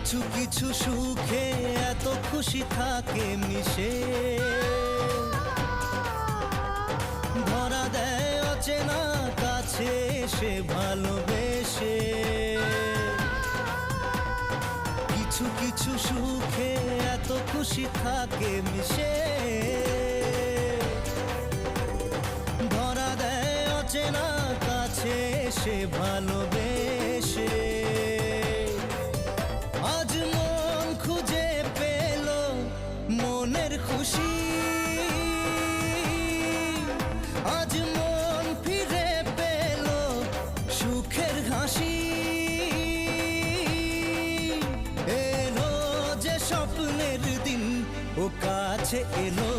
কিছু কিছু সুখে এত খুশি থাকে মিশে, ধরা দেয় অচেনা কাছে এসে ভালোবেসে। কিছু কিছু সুখে এত খুশি থাকে মিশে, ধরা দেয় অচেনা কাছে এসে ভালোবেসে। আজ মন খুঁজে পেল মনের খুশি, আজ মন ফিরে পেল সুখের হাসি। এলো যে স্বপ্নের দিন ও কাছে এলো,